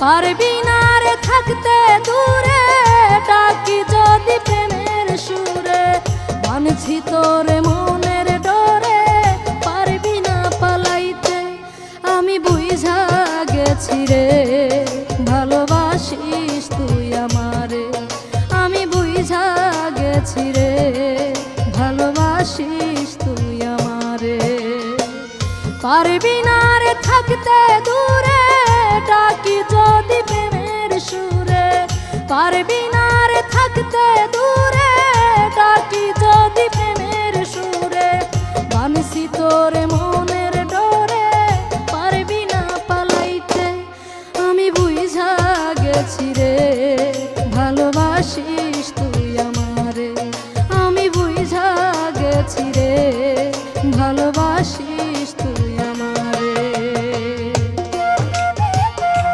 পারবি না রে থাকতে দূরে, ডাকি যদি প্রেমের সুরে। মানছি তোরে মনের ডরে, পারবি না পালাইতে। আমি বুঝা গেছি রে ভালোবাসিস তুই আমারে। আমি বুঝা গেছি রে ভালোবাসিস তুই আমারে। পারবি না রে থাকতে দূরে, ডাকি যদি প্রেমের সুরে। পারবি না রে থাকতে দূরে, ডাকি যদি প্রেমের সুরে। মানছি তোরে মনের ডরে, পারবি না পালাইতে। আমি বুঝা গেছি রে ভালোবাসিস তুই আমারে। আমি বুঝা গেছি রে ভালোবাসিস